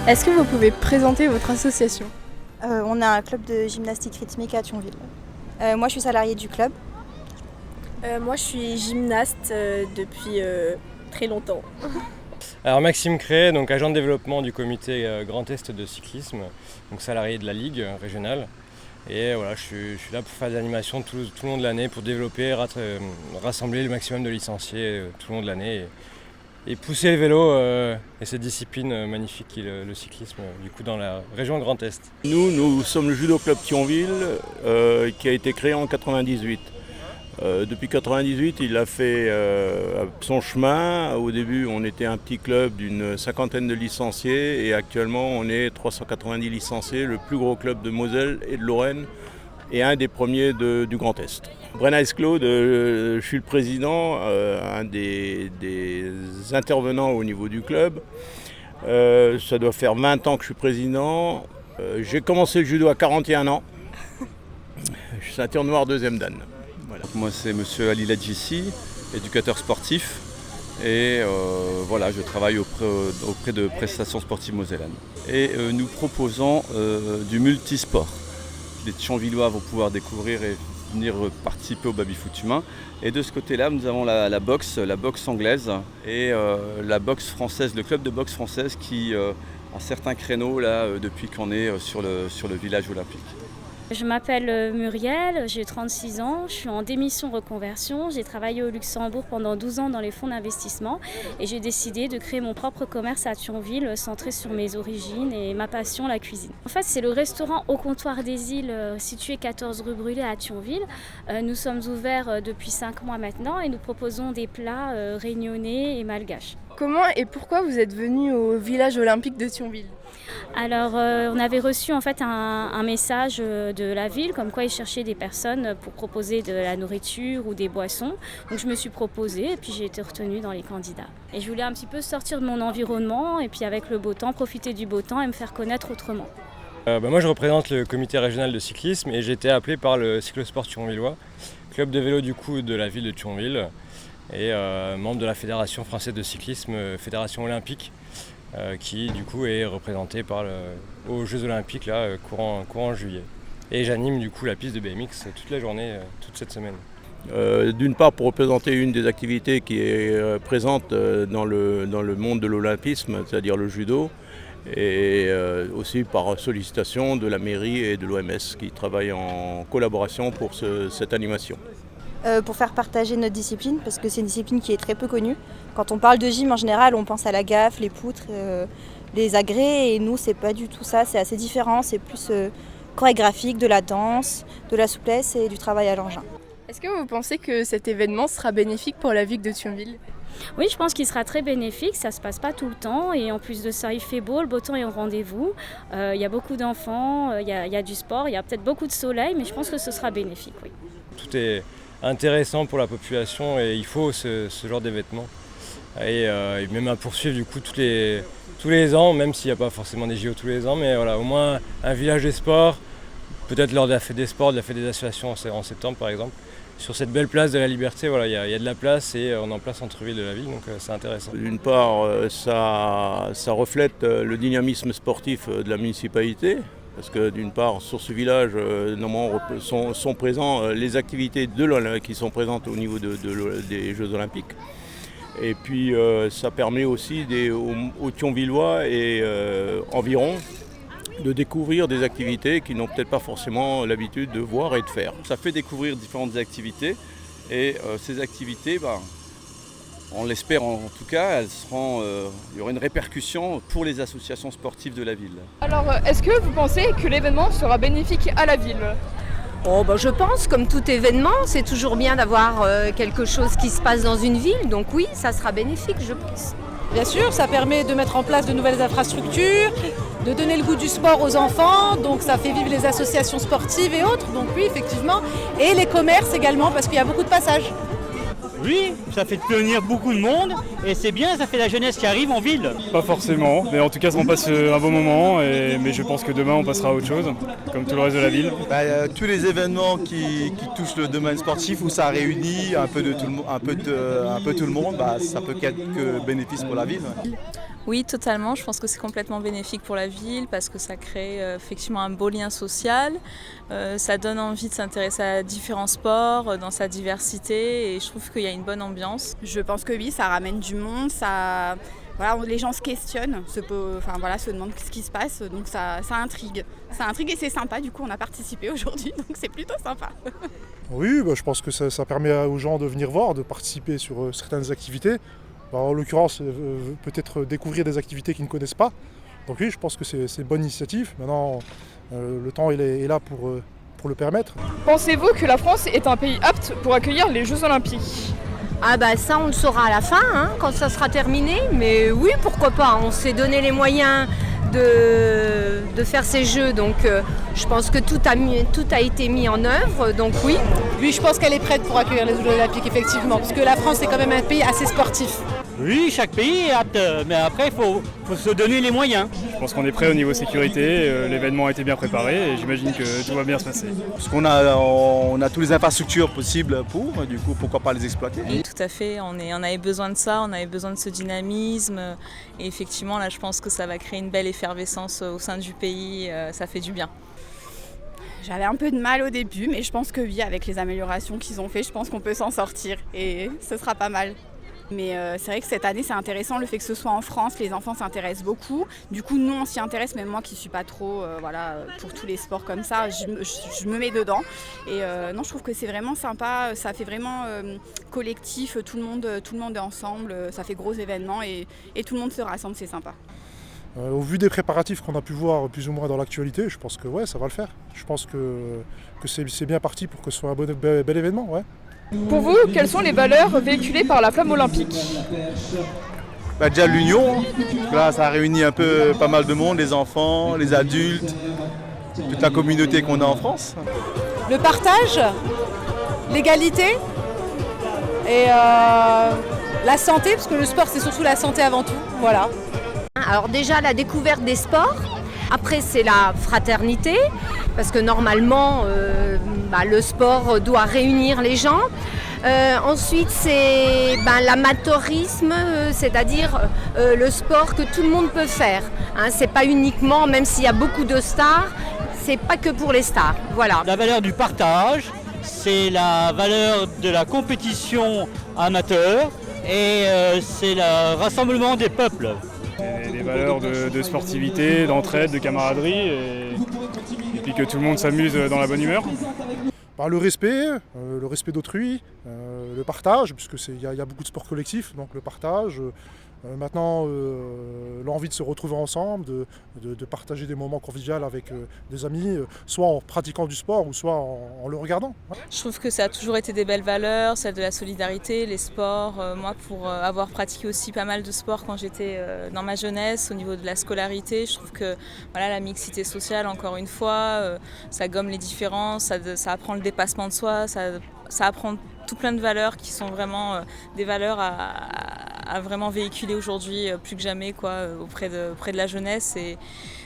Est-ce que vous pouvez présenter votre association? On a un club de gymnastique rythmique à Thionville. Moi, je suis salariée du club. Moi, je suis gymnaste depuis très longtemps. Alors Maxime Cré, donc agent de développement du comité Grand Est de cyclisme, donc salarié de la Ligue régionale. Et voilà, je suis là pour faire des animations tout le long de l'année, pour développer, rassembler le maximum de licenciés tout le long de l'année et pousser le vélo et cette discipline magnifique qui est le cyclisme du coup dans la région Grand Est. Nous sommes le judo club Thionville qui a été créé en 98. Depuis 98, il a fait son chemin. Au début, on était un petit club d'une cinquantaine de licenciés et actuellement, on est 390 licenciés, le plus gros club de Moselle et de Lorraine et un des premiers du Grand Est. Brenna Claude, je suis le président, un des intervenants au niveau du club. Ça doit faire 20 ans que je suis président. J'ai commencé le judo à 41 ans. Je suis ceinture noire deuxième dan. Voilà. Moi c'est monsieur Ali Ladjissi, éducateur sportif et voilà, je travaille auprès de prestations sportives mosellanes. Et nous proposons du multisport. Les Thionvillois vont pouvoir découvrir et venir participer au baby-foot humain. Et de ce côté-là, nous avons la boxe anglaise et la boxe française, le club de boxe française qui a certains créneaux là, depuis qu'on est sur le village olympique. Je m'appelle Muriel, j'ai 36 ans, je suis en démission reconversion. J'ai travaillé au Luxembourg pendant 12 ans dans les fonds d'investissement et j'ai décidé de créer mon propre commerce à Thionville centré sur mes origines et ma passion, la cuisine. En fait, c'est le restaurant Au Comptoir des Îles situé 14 rue Brûlé à Thionville. Nous sommes ouverts depuis 5 mois maintenant et nous proposons des plats réunionnais et malgaches. Comment et pourquoi vous êtes venu au village olympique de Thionville? Alors, on avait reçu en fait un message de la ville comme quoi ils cherchaient des personnes pour proposer de la nourriture ou des boissons. Donc je me suis proposée et puis j'ai été retenue dans les candidats. Et je voulais un petit peu sortir de mon environnement et puis avec le beau temps, profiter du beau temps et me faire connaître autrement. Moi je représente le comité régional de cyclisme et j'ai été appelé par le cyclosport thionvillois, club de vélo du coup de la ville de Thionville et membre de la Fédération française de cyclisme, Fédération olympique. Qui du coup est représenté aux Jeux Olympiques là, courant juillet. Et j'anime du coup la piste de BMX toute la journée, toute cette semaine. D'une part pour représenter une des activités qui est présente dans le monde de l'olympisme, c'est-à-dire le judo, et aussi par sollicitation de la mairie et de l'OMS qui travaillent en collaboration pour cette animation. Pour faire partager notre discipline, parce que c'est une discipline qui est très peu connue. Quand on parle de gym en général, on pense à la gaffe, les poutres, les agrès, et nous c'est pas du tout ça, c'est assez différent, c'est plus chorégraphique, de la danse, de la souplesse et du travail à l'engin. Est-ce que vous pensez que cet événement sera bénéfique pour la ville de Thionville? Oui, je pense qu'il sera très bénéfique, ça se passe pas tout le temps et en plus de ça il fait beau, le beau temps est au rendez-vous, il y a beaucoup d'enfants, il y a du sport, il y a peut-être beaucoup de soleil mais je pense que ce sera bénéfique, oui. Tout est intéressant pour la population et il faut ce genre d'événement. Et même à poursuivre du coup tous les ans, même s'il n'y a pas forcément des JO tous les ans, mais voilà, au moins un village des sports, peut-être lors de la fête des sports, de la fête des associations en septembre par exemple. Sur cette belle place de la Liberté, voilà, il y a de la place et on est en plein centre-ville de la ville, donc c'est intéressant. D'une part, ça reflète le dynamisme sportif de la municipalité. Parce que d'une part, sur ce village, normalement, sont présents les activités qui sont présentes au niveau des Jeux Olympiques. Et puis, ça permet aussi aux Thionvillois et environ de découvrir des activités qu'ils n'ont peut-être pas forcément l'habitude de voir et de faire. Ça fait découvrir différentes activités et ces activités, on l'espère en tout cas, il y aura une répercussion pour les associations sportives de la ville. Alors, est-ce que vous pensez que l'événement sera bénéfique à la ville? Je pense, comme tout événement, c'est toujours bien d'avoir quelque chose qui se passe dans une ville. Donc oui, ça sera bénéfique, je pense. Bien sûr, ça permet de mettre en place de nouvelles infrastructures, de donner le goût du sport aux enfants. Donc ça fait vivre les associations sportives et autres. Donc oui, effectivement. Et les commerces également, parce qu'il y a beaucoup de passages. Oui, ça fait venir beaucoup de monde et c'est bien, ça fait la jeunesse qui arrive en ville. Pas forcément, mais en tout cas on passe un bon moment, mais je pense que demain on passera à autre chose, comme tout le reste de la ville. Tous les événements qui touchent le domaine sportif où ça réunit un peu tout le monde, ça peut qu'être que bénéfice pour la ville. Oui, totalement. Je pense que c'est complètement bénéfique pour la ville parce que ça crée effectivement un beau lien social. Ça donne envie de s'intéresser à différents sports dans sa diversité et je trouve qu'il y a une bonne ambiance. Je pense que oui, ça ramène du monde, ça... Voilà, les gens se questionnent, se demandent ce qui se passe, donc ça intrigue. Ça intrigue et c'est sympa, du coup on a participé aujourd'hui, donc c'est plutôt sympa. Oui, je pense que ça permet aux gens de venir voir, de participer sur certaines activités. En l'occurrence, peut-être découvrir des activités qu'ils ne connaissent pas. Donc oui, je pense que c'est une bonne initiative. Maintenant, le temps est là pour le permettre. Pensez-vous que la France est un pays apte pour accueillir les Jeux Olympiques ? Ah bah ça on le saura à la fin, quand ça sera terminé, mais oui pourquoi pas, on s'est donné les moyens de faire ces jeux, donc je pense que tout a été mis en œuvre, donc oui. Oui, je pense qu'elle est prête pour accueillir les Jeux Olympiques effectivement, parce que la France est quand même un pays assez sportif. Oui, chaque pays est apte, mais après il faut se donner les moyens. Je pense qu'on est prêt au niveau sécurité, l'événement a été bien préparé et j'imagine que tout va bien se passer. Parce qu'on a toutes les infrastructures possibles pour, du coup pourquoi pas les exploiter. Oui, tout à fait, on avait besoin de ça, on avait besoin de ce dynamisme et effectivement là je pense que ça va créer une belle effervescence au sein du pays, ça fait du bien. J'avais un peu de mal au début, mais je pense que oui, avec les améliorations qu'ils ont fait, je pense qu'on peut s'en sortir et ce sera pas mal. Mais c'est vrai que cette année c'est intéressant le fait que ce soit en France, les enfants s'intéressent beaucoup. Du coup nous on s'y intéresse, même moi qui ne suis pas trop pour tous les sports comme ça, je me mets dedans. Et non, je trouve que c'est vraiment sympa, ça fait vraiment collectif, tout le monde est ensemble, ça fait gros événements et tout le monde se rassemble, c'est sympa. Au vu des préparatifs qu'on a pu voir plus ou moins dans l'actualité, je pense que ouais, ça va le faire. Je pense que c'est bien parti pour que ce soit un bel événement. Ouais. Pour vous, quelles sont les valeurs véhiculées par la flamme olympique ? Déjà l'union, là ça a réuni un peu pas mal de monde, les enfants, les adultes, toute la communauté qu'on a en France. Le partage, l'égalité et la santé, parce que le sport c'est surtout la santé avant tout, voilà. Alors déjà la découverte des sports, après c'est la fraternité, parce que normalement le sport doit réunir les gens. Ensuite c'est l'amateurisme, c'est-à-dire le sport que tout le monde peut faire. C'est pas uniquement, même s'il y a beaucoup de stars, c'est pas que pour les stars. Voilà. La valeur du partage, c'est la valeur de la compétition amateur et c'est le rassemblement des peuples. Des valeurs de sportivité, d'entraide, de camaraderie et puis que tout le monde s'amuse dans la bonne humeur. Le respect d'autrui, le partage, puisqu'il y a beaucoup de sports collectifs, donc le partage. Maintenant, l'envie de se retrouver ensemble, de partager des moments conviviaux avec des amis, soit en pratiquant du sport ou soit en le regardant. Je trouve que ça a toujours été des belles valeurs, celle de la solidarité, les sports. Moi, pour avoir pratiqué aussi pas mal de sports quand j'étais dans ma jeunesse, au niveau de la scolarité, je trouve que la mixité sociale, encore une fois, ça gomme les différences, ça apprend le dépassement de soi, ça apprend tout plein de valeurs qui sont vraiment des valeurs à vraiment véhiculer aujourd'hui plus que jamais auprès de la jeunesse et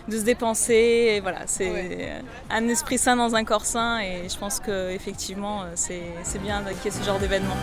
de se dépenser. Et voilà, c'est un esprit sain dans un corps sain et je pense qu'effectivement c'est bien qu'il y ait ce genre d'événement.